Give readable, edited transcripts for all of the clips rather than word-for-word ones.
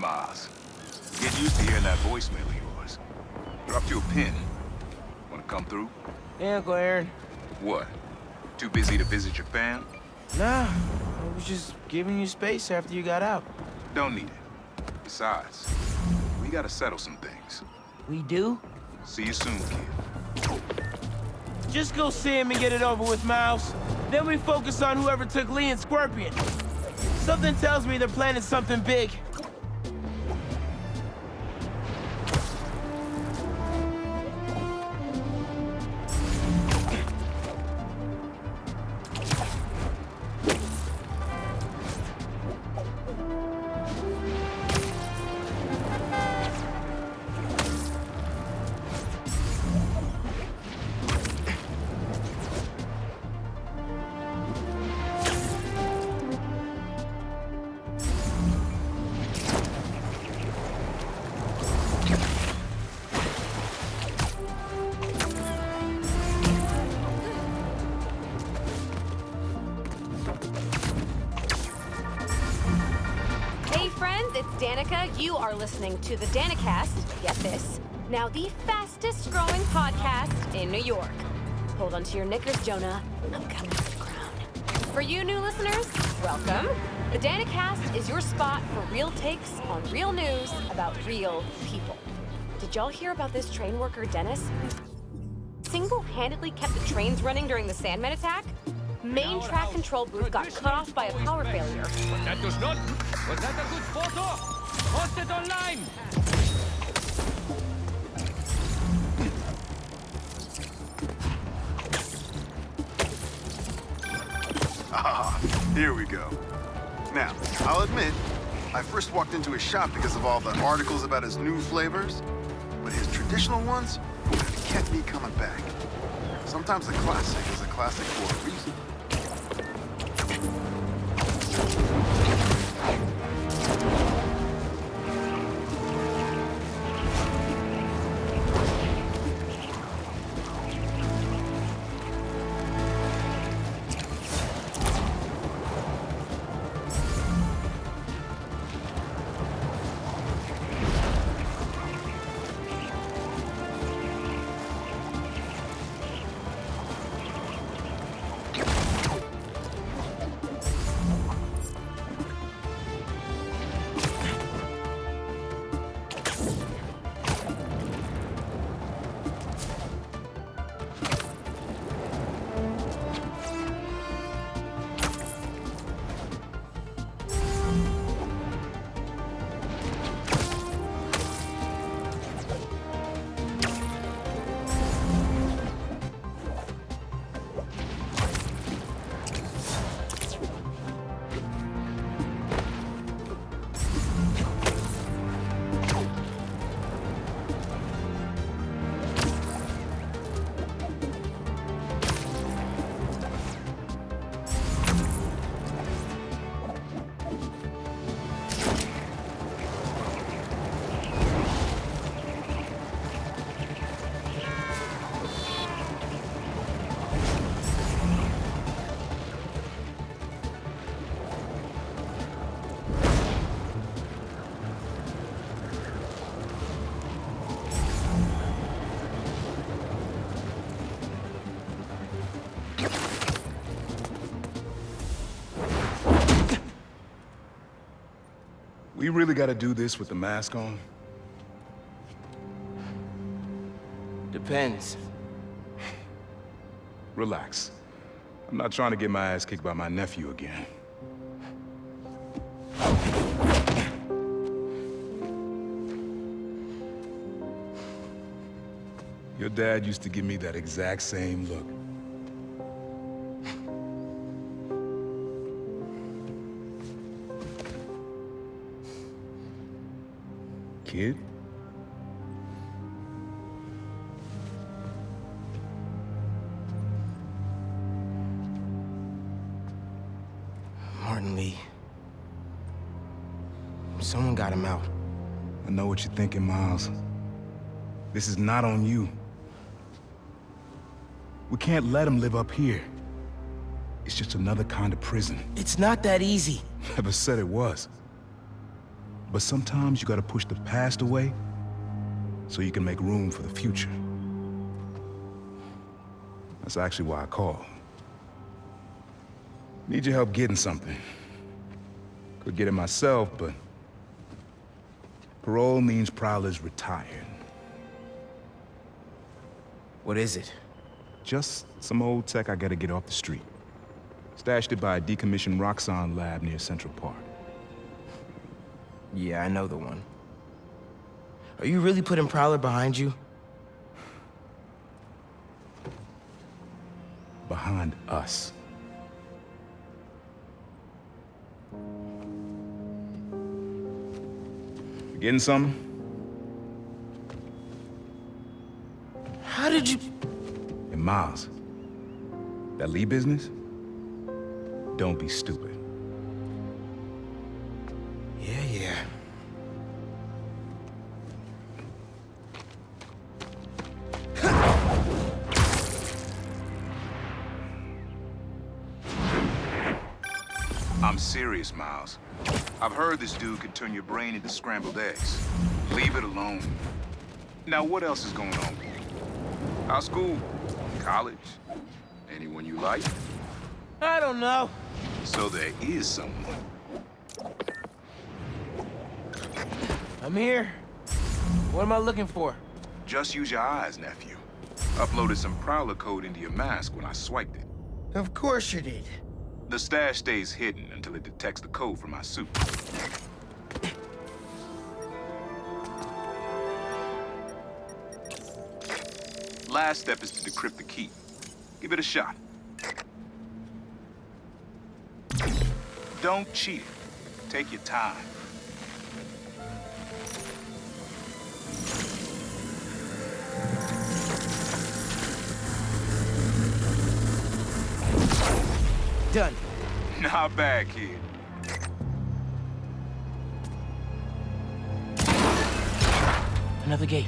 Miles. Get used to hearing that voicemail of yours. Dropped you a pin. Wanna come through? Yeah, Uncle Aaron. What? Too busy to visit your fam? Nah, I was just giving you space after you got out. Don't need it. Besides, we gotta settle some things. We do? See you soon, kid. Just go see him and get it over with, Miles. Then we focus on whoever took Lee and Scorpion. Something tells me they're planning something big. You are listening to the Danicast, get this, now the fastest growing podcast in New York. Hold on to your knickers, Jonah. I'm coming to the crown. For you new listeners, welcome. The Danicast is your spot for real takes on real news about real people. Did y'all hear about this train worker, Dennis, who single-handedly kept the trains running during the Sandman attack? Main track control booth got cut off by a power failure. But that does not... Was that a good photo? Post it online! Ah, here we go. Now, I'll admit, I first walked into his shop because of all the articles about his new flavors, but his traditional ones kept me coming back. Sometimes a classic is a classic for a reason. We really gotta do this with the mask on? Depends. Relax. I'm not trying to get my ass kicked by my nephew again. Your dad used to give me that exact same look. Kid? Martin Lee. Someone got him out. I know what you're thinking, Miles. This is not on you. We can't let him live up here. It's just another kind of prison. It's not that easy. Never said it was. But sometimes you gotta push the past away so you can make room for the future. That's actually why I called. Need your help getting something. Could get it myself, but parole means Prowler's retired. What is it? Just some old tech I gotta get off the street. Stashed it by a decommissioned Roxxon lab near Central Park. Yeah, I know the one. Are you really putting Prowler behind you? Behind us. You getting something? How did you... And Miles, that Lee business? Don't be stupid. Yeah. I'm serious, Miles. I've heard this dude could turn your brain into scrambled eggs. Leave it alone. Now, what else is going on? How's school? College? Anyone you like? I don't know. So there is someone. I'm here. What am I looking for? Just use your eyes, nephew. Uploaded some Prowler code into your mask when I swiped it. Of course you did. The stash stays hidden until it detects the code from my suit. Last step is to decrypt the key. Give it a shot. Don't cheat it. Take your time. Done. Not bad, kid. Another gate.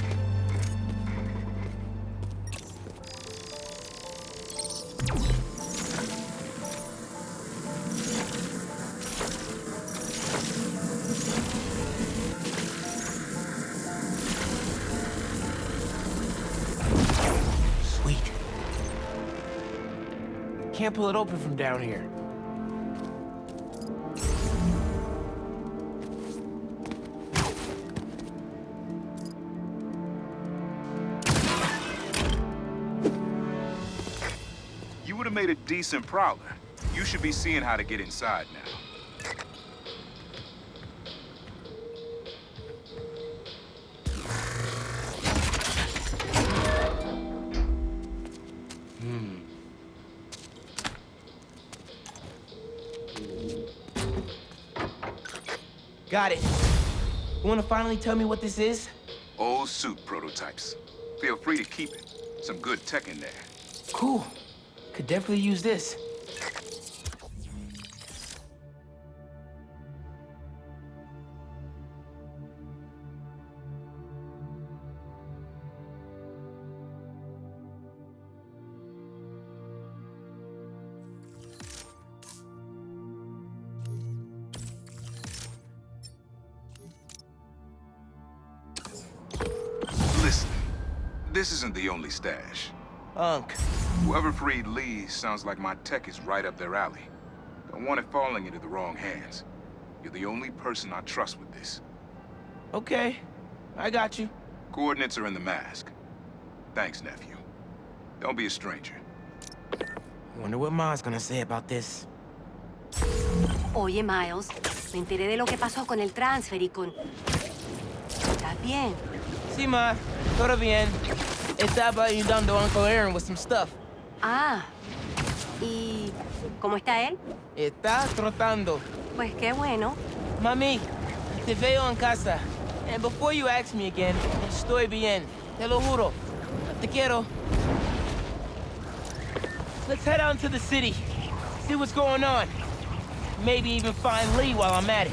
Sweet. Can't pull it open from down here. You would have made a decent Prowler. You should be seeing how to get inside now. Got it. You want to finally tell me what this is? Old suit prototypes. Feel free to keep it. Some good tech in there. Cool. Could definitely use this. Listen, this isn't the only stash. Unc. Whoever freed Lee sounds like my tech is right up their alley. Don't want it falling into the wrong hands. You're the only person I trust with this. Okay. I got you. Coordinates are in the mask. Thanks, nephew. Don't be a stranger. Wonder what Ma's gonna say about this. Oye, Miles, me enteré de lo que pasó con el transfer y con... ¿Estás bien? Sí, Ma. Todo bien. Estaba ayudando a Uncle Aaron with some stuff. Ah. ¿Y cómo está él? Está trotando. Pues qué bueno. Mami, te veo en casa. And before you ask me again, estoy bien. Te lo juro. Te quiero. Let's head out into the city. See what's going on. Maybe even find Lee while I'm at it.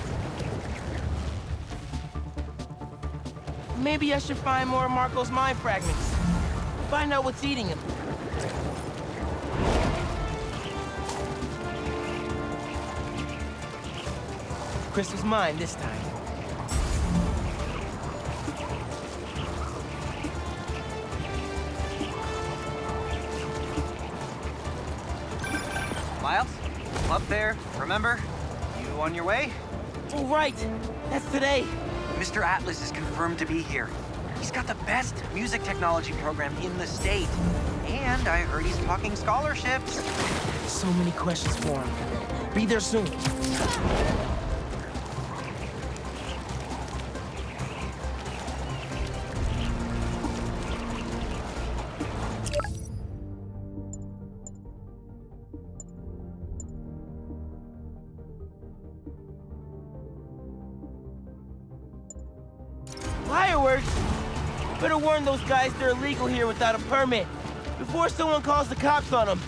Maybe I should find more of Marco's mind fragments. Find out what's eating him. Crystal's mine this time. Miles, club fair, remember? You on your way? Oh, right. That's today. Mr. Atlas is confirmed to be here. He's got the best music technology program in the state. And I heard he's talking scholarships. So many questions for him. Be there soon. Fireworks? Better warn those guys they're illegal here without a permit, before someone calls the cops on them.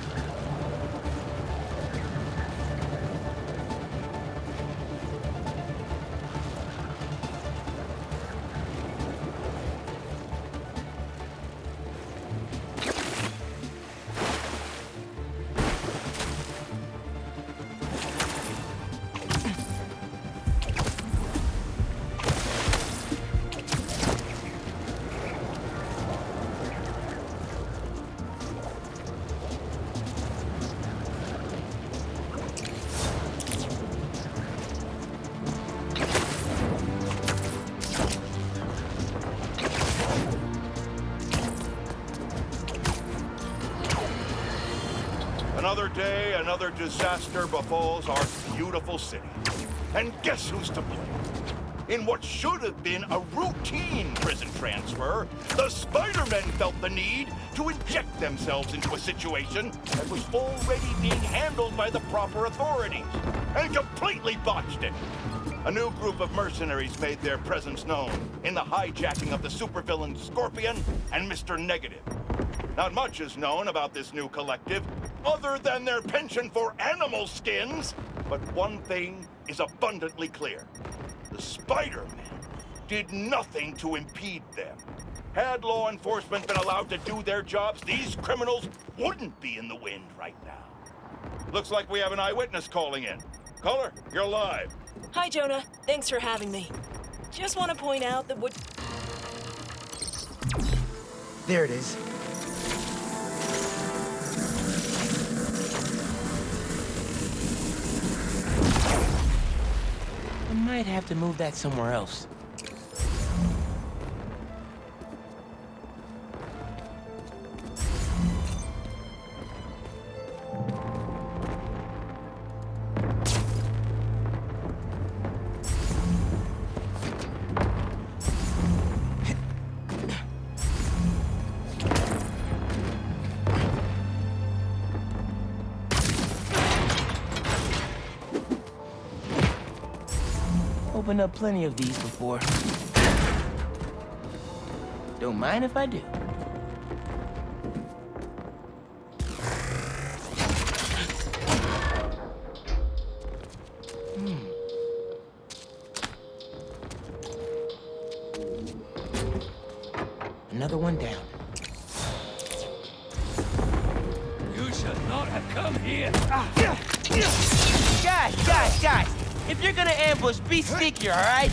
Another day, another disaster befalls our beautiful city. And guess who's to blame? In what should have been a routine prison transfer, the Spider-Men felt the need to inject themselves into a situation that was already being handled by the proper authorities, and completely botched it. A new group of mercenaries made their presence known in the hijacking of the supervillain Scorpion and Mr. Negative. Not much is known about this new collective, other than their penchant for animal skins. But one thing is abundantly clear. The Spider-Men did nothing to impede them. Had law enforcement been allowed to do their jobs, these criminals wouldn't be in the wind right now. Looks like we have an eyewitness calling in. Caller, you're live. Hi, Jonah. Thanks for having me. Just want to point out that what... There it is. I might have to move that somewhere else. Opened up plenty of these before. Don't mind if I do. Another one down. You should not have come here. Guys! If you're gonna ambush, be sneakier, all right?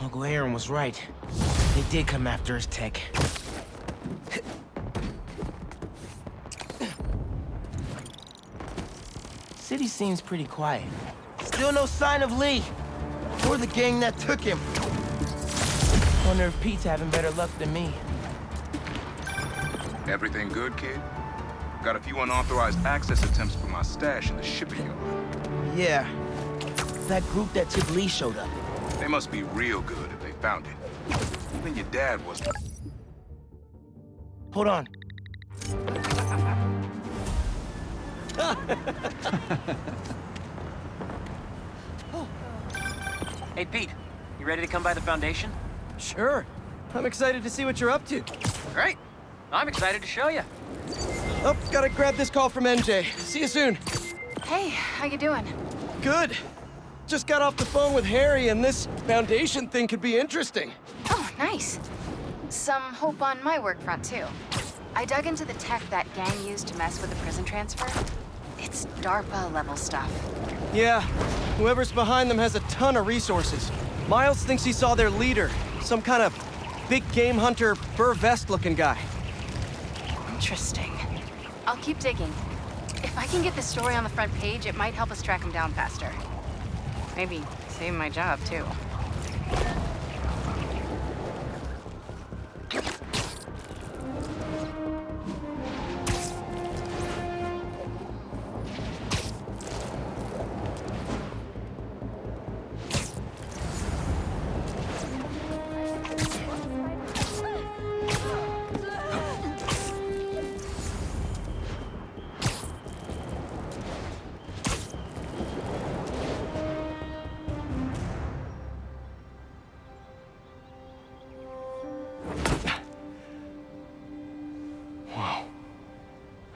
Uncle Aaron was right. They did come after his tech. City seems pretty quiet. Still no sign of Lee, or the gang that took him. Wonder if Pete's having better luck than me. Everything good, kid? Got a few unauthorized access attempts for my stash in the shipping yard. Yeah, that group that took Lee showed up. They must be real good if they found it. Even your dad was... Hold on. Hey, Pete, you ready to come by the Foundation? Sure. I'm excited to see what you're up to. Great. I'm excited to show you. Oh, gotta grab this call from MJ. See you soon. Hey, how you doing? Good. Just got off the phone with Harry, and this Foundation thing could be interesting. Oh, nice. Some hope on my work front, too. I dug into the tech that gang used to mess with the prison transfer. It's DARPA-level stuff. Yeah, whoever's behind them has a ton of resources. Miles thinks he saw their leader, some kind of big game hunter, fur vest-looking guy. Interesting. I'll keep digging. If I can get the story on the front page, it might help us track him down faster. Maybe save my job, too.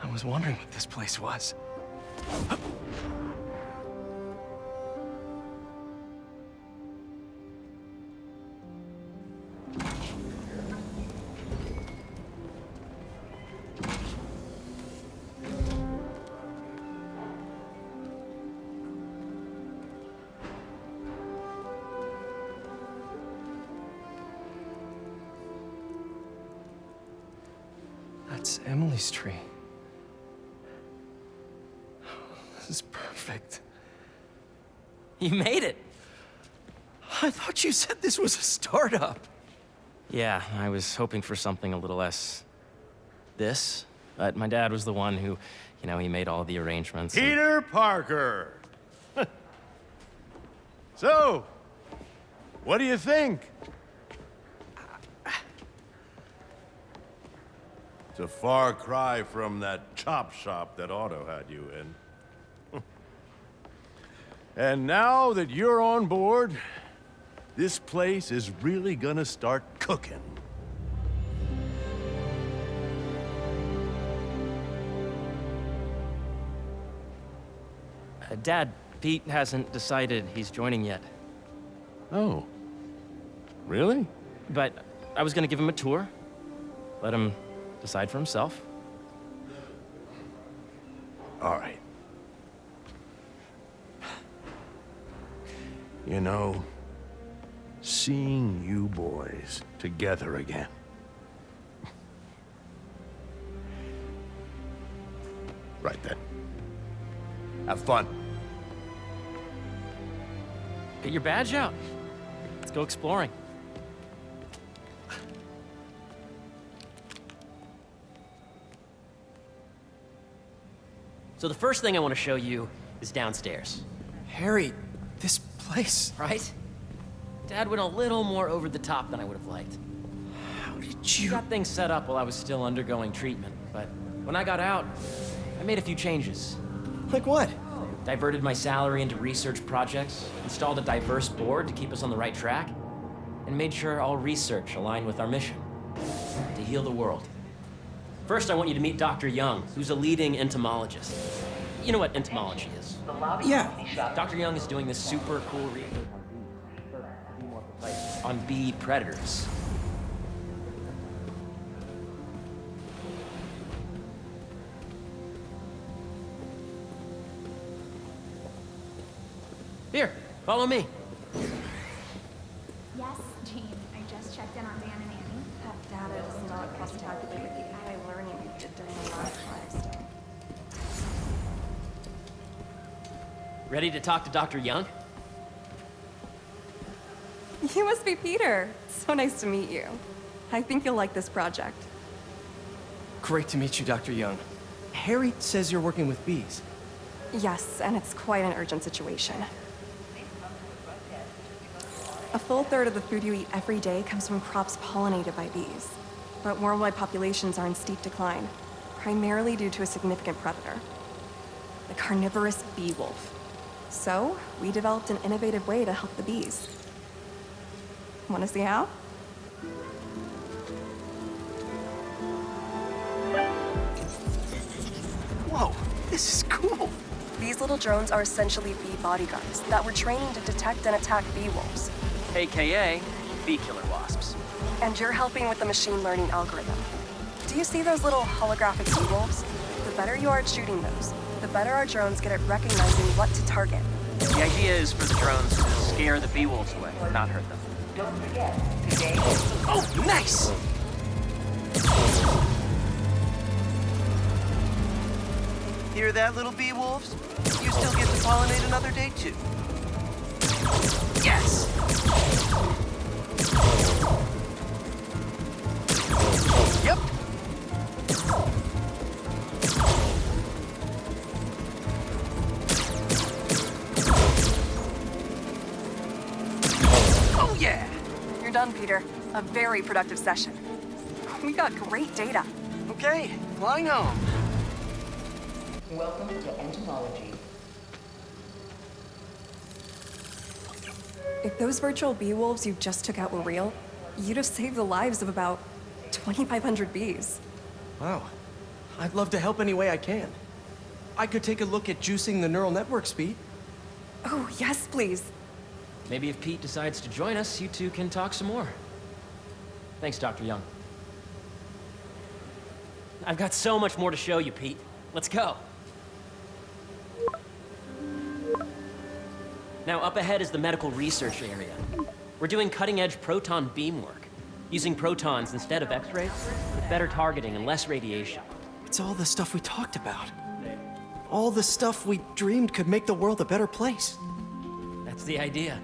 I was wondering what this place was. That's Emily's tree. This is perfect. You made it. I thought you said this was a startup. Yeah, I was hoping for something a little less this, but my dad was the one who, he made all the arrangements. Peter Parker! So, what do you think? It's a far cry from that chop shop that Otto had you in. And now that you're on board, this place is really gonna start cooking. Dad, Pete hasn't decided he's joining yet. Oh. Really? But I was gonna give him a tour, let him decide for himself. All right. You know, seeing you boys together again. Right then. Have fun. Get your badge out. Let's go exploring. So the first thing I want to show you is downstairs. Harry, this place. Right? Dad went a little more over the top than I would have liked. How did He you... got things set up while I was still undergoing treatment, but when I got out, I made a few changes. Like what? Diverted my salary into research projects, installed a diverse board to keep us on the right track, and made sure all research aligned with our mission, to heal the world. First, I want you to meet Dr. Young, who's a leading entomologist. You know what entomology is? Yeah. Dr. Young is doing this super cool research on bee predators. Here, follow me. Yes, Jean. I just checked in on Dan and Annie. That data does not cross-tabulate with the AI learning we did during the last test. Ready to talk to Dr. Young? You must be Peter. So nice to meet you. I think you'll like this project. Great to meet you, Dr. Young. Harry says you're working with bees. Yes, and it's quite an urgent situation. A full third of the food you eat every day comes from crops pollinated by bees. But worldwide populations are in steep decline, primarily due to a significant predator, the carnivorous bee wolf. So, we developed an innovative way to help the bees. Want to see how? Whoa, this is cool. These little drones are essentially bee bodyguards that were training to detect and attack bee wolves. AKA bee killer wasps. And you're helping with the machine learning algorithm. Do you see those little holographic bee wolves? The better you are at shooting those, the better our drones get at recognizing what to target. The idea is for the drones to scare the bee wolves away, not hurt them. Don't forget, today... Oh, nice! Hear that, little bee wolves? You still get to pollinate another day, too. Yes! Yep. Oh, yeah! You're done, Peter. A very productive session. We got great data. Okay, flying home. Welcome to entomology. If those virtual bee wolves you just took out were real, you'd have saved the lives of about 2,500 bees. Wow. I'd love to help any way I can. I could take a look at juicing the neural network speed. Oh, yes, please. Maybe if Pete decides to join us, you two can talk some more. Thanks, Dr. Young. I've got so much more to show you, Pete. Let's go. Now, up ahead is the medical research area. We're doing cutting-edge proton beam work, using protons instead of X-rays, with better targeting and less radiation. It's all the stuff we talked about. All the stuff we dreamed could make the world a better place. That's the idea.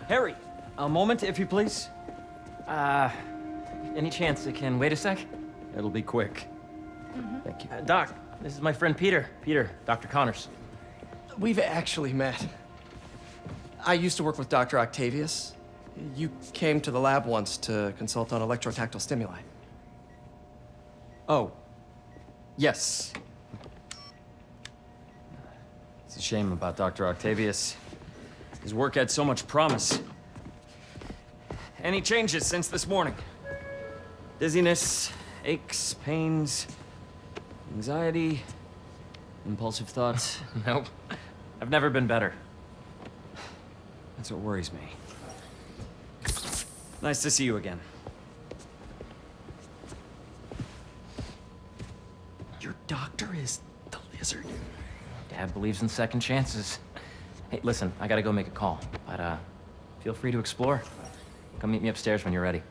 Harry, A moment, if you please. any chance it can wait a sec? It'll be quick. Thank you. Doc, this is my friend Peter. Peter, Dr. Connors. We've actually met. I used to work with Dr. Octavius. You came to the lab once to consult on electrotactile stimuli. Oh. Yes. It's a shame about Dr. Octavius. His work had so much promise. Any changes since this morning? Dizziness, aches, pains, anxiety, impulsive thoughts? Nope. I've never been better. That's what worries me. Nice to see you again. Your doctor is the lizard. Dad believes in second chances. Hey, listen, I gotta go make a call, but feel free to explore. Come meet me upstairs when you're ready.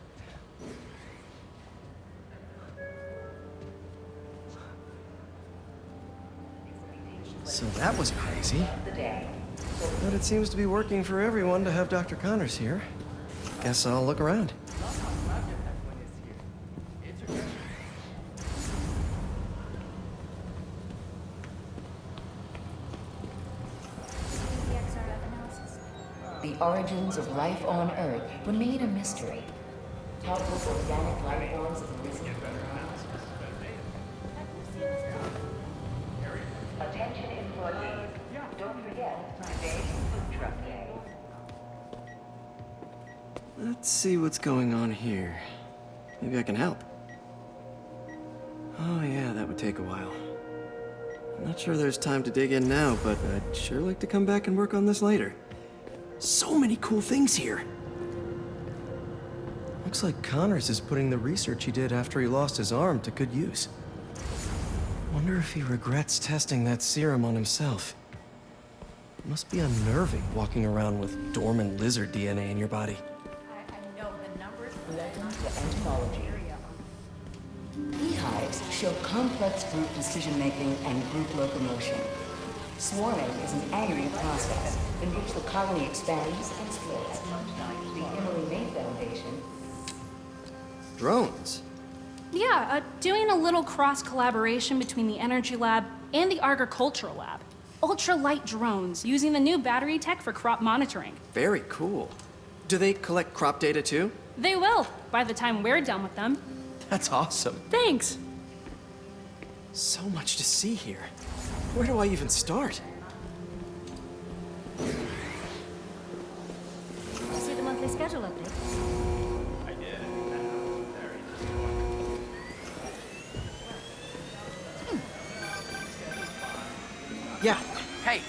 So that was crazy. But it seems to be working for everyone to have Dr. Connors here. Guess I'll look around. The origins of life on Earth remain a mystery. Countless organic life forms have risen. Attention employees. Don't forget, today's food truck day. Let's see what's going on here. Maybe I can help. Oh yeah, that would take a while. I'm not sure there's time to dig in now, but I'd sure like to come back and work on this later. So many cool things here. Looks like Connors is putting the research he did after he lost his arm to good use. Wonder if he regrets testing that serum on himself. It must be unnerving walking around with dormant lizard DNA in your body. I know the numbers. Welcome to entomology. Beehives show complex group decision-making and group locomotion. Swarming is an annual process in which the colony expands and splits. The Emily May Foundation. Drones? Yeah, doing a little cross-collaboration between the Energy Lab and the Agricultural Lab. Ultralight drones using the new battery tech for crop monitoring. Very cool. Do they collect crop data too? They will, by the time we're done with them. That's awesome. Thanks. So much to see here. Where do I even start? See the monthly schedule update. Yeah, Hey,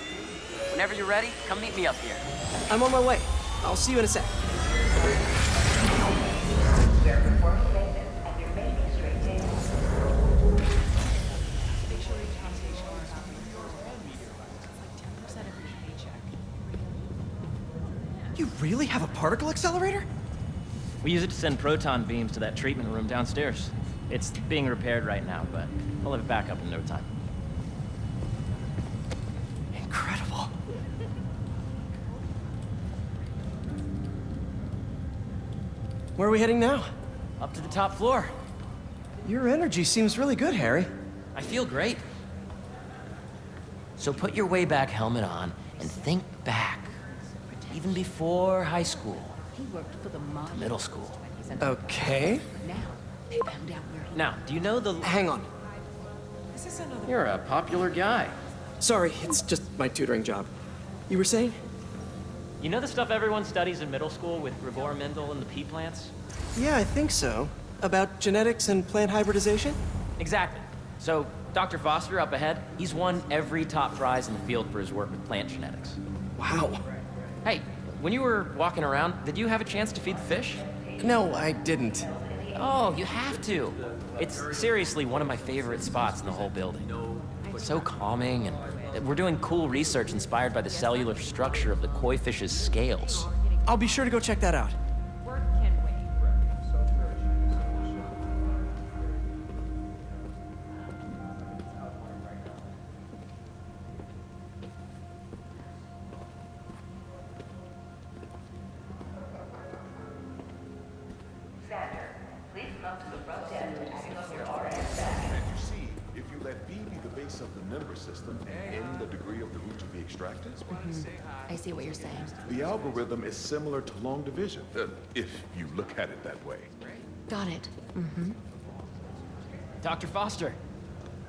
whenever you're ready, come meet me up here. I'm on my way. I'll see you in a sec. We are performing maintenance at your main straight days. You really have a particle accelerator? We use it to send proton beams to that treatment room downstairs. It's being repaired right now, but I'll have it back up in no time. Incredible. Where are we heading now? Up to the top floor. Your energy seems really good, Harry. I feel great. So put your way back helmet on and think back. Even before high school. He worked for the To middle school. Okay. Now, they found out where he Now, do you know the... Hang on. You're a popular guy. Sorry, it's just my tutoring job. You were saying? You know the stuff everyone studies in middle school with Gregor Mendel and the pea plants? Yeah, I think so. About genetics and plant hybridization? Exactly. So, Dr. Foster up ahead, he's won every top prize in the field for his work with plant genetics. Wow. Hey, when you were walking around, did you have a chance to feed the fish? No, I didn't. Oh, you have to. It's seriously one of my favorite spots in the whole building. It's so calming, and we're doing cool research inspired by the cellular structure of the koi fish's scales. I'll be sure to go check that out. Of the member system and in the degree of the root to be extracted. I see what you're saying. The algorithm is similar to long division, if you look at it that way. Got it. Dr. Foster.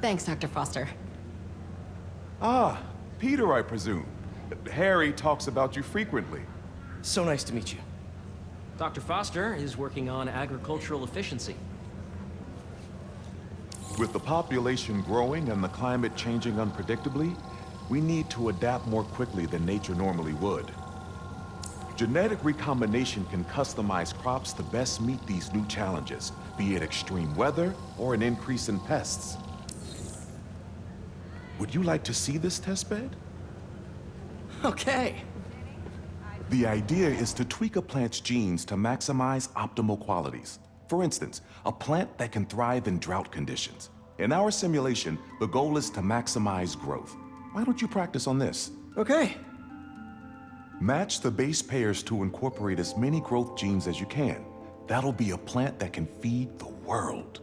Thanks, Dr. Foster. Ah, Peter, I presume. Harry talks about you frequently. So nice to meet you. Dr. Foster is working on agricultural efficiency. With the population growing and the climate changing unpredictably, we need to adapt more quickly than nature normally would. Genetic recombination can customize crops to best meet these new challenges, be it extreme weather or an increase in pests. Would you like to see this testbed? Okay. The idea is to tweak a plant's genes to maximize optimal qualities. For instance, a plant that can thrive in drought conditions. In our simulation, the goal is to maximize growth. Why don't you practice on this? Okay. Match the base pairs to incorporate as many growth genes as you can. That'll be a plant that can feed the world.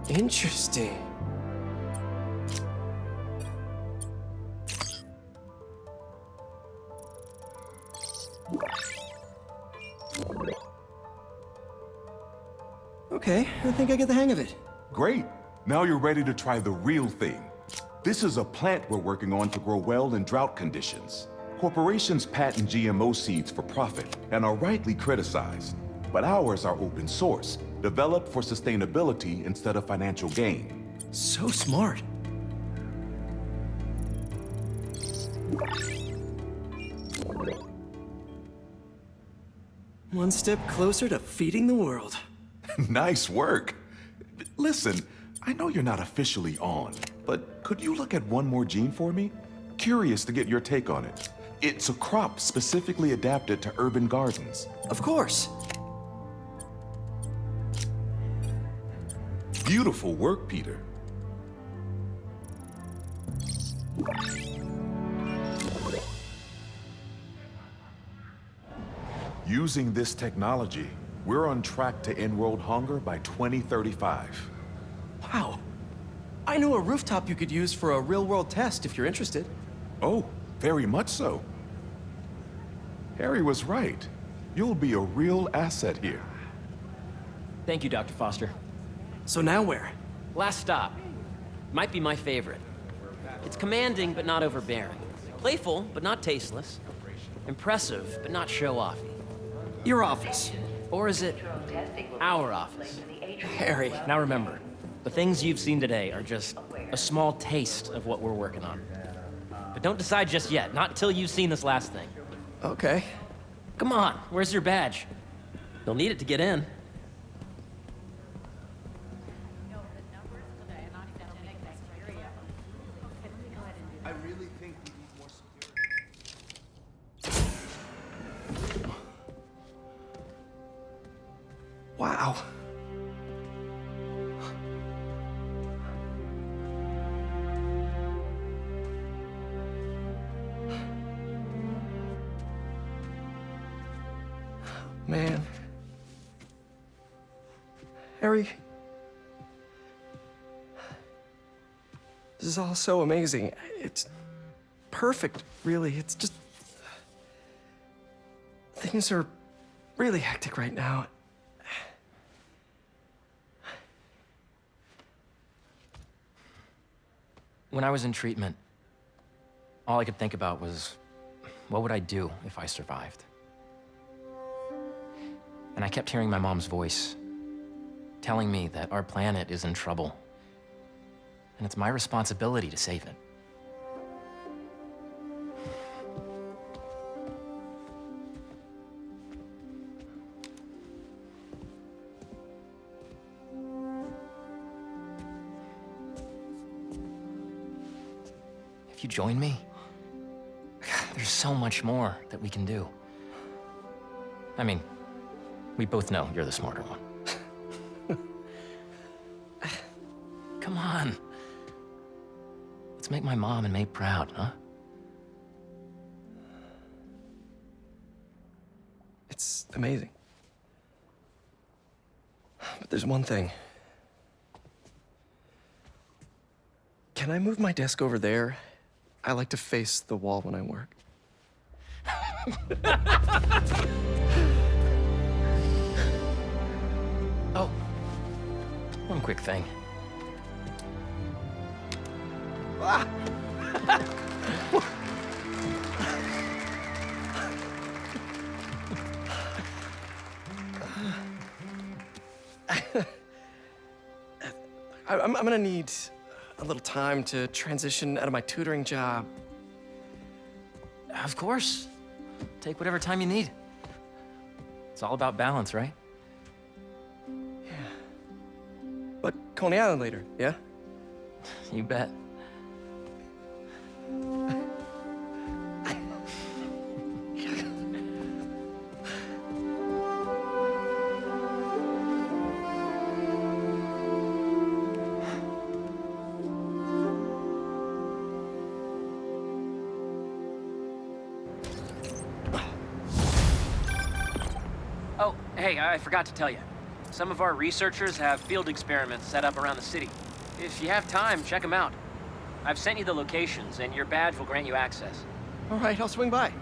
Interesting. Okay, I think I get the hang of it. Great. Now you're ready to try the real thing. This is a plant we're working on to grow well in drought conditions. Corporations patent GMO seeds for profit and are rightly criticized. But ours are open source, developed for sustainability instead of financial gain. So smart. One step closer to feeding the world. Nice work. Listen, I know you're not officially on, but could you look at one more gene for me? Curious to get your take on it. It's a crop specifically adapted to urban gardens. Of course. Beautiful work, Peter. Using this technology, We're on track to end world hunger by 2035. Wow. I know a rooftop you could use for a real-world test if you're interested. Oh, very much so. Harry was right. You'll be a real asset here. Thank you, Dr. Foster. So now where? Last stop. Might be my favorite. It's commanding, but not overbearing. Playful, but not tasteless. Impressive, but not show-offy. Your office. Or is it our office? Harry. Now remember, the things you've seen today are just a small taste of what we're working on. But don't decide just yet, not until you've seen this last thing. Okay. Come on, where's your badge? You'll need it to get in. I really think we need more security. Wow. Man. Harry. This is all so amazing. It's perfect, really. It's just... Things are really hectic right now. When I was in treatment, all I could think about was, what would I do if I survived? And I kept hearing my mom's voice, telling me that our planet is in trouble, and it's my responsibility to save it. If you join me, there's so much more that we can do. I mean, we both know you're the smarter one. Come on. Let's make my mom and May proud, huh? It's amazing. But there's one thing. Can I move my desk over there? I like to face the wall when I work. Oh, one quick thing. Ah! I'm gonna need a little time to transition out of my tutoring job. Of course. Take whatever time you need. It's all about balance, right? Yeah. But Coney Island later, yeah? You bet. Oh, hey, I forgot to tell you. Some of our researchers have field experiments set up around the city. If you have time, check them out. I've sent you the locations, and your badge will grant you access. All right, I'll swing by.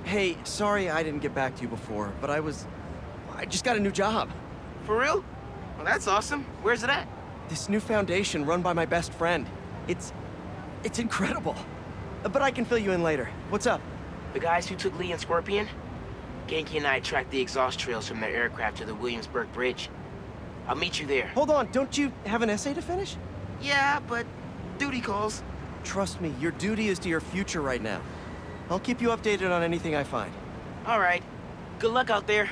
Hey, sorry I didn't get back to you before, but I just got a new job. For real? Well, that's awesome. Where's it at? This new foundation run by my best friend. It's incredible. But I can fill you in later. What's up? The guys who took Lee and Scorpion? Genki and I tracked the exhaust trails from their aircraft to the Williamsburg Bridge. I'll meet you there. Hold on, don't you have an essay to finish? Yeah, but duty calls. Trust me, your duty is to your future right now. I'll keep you updated on anything I find. All right. Good luck out there.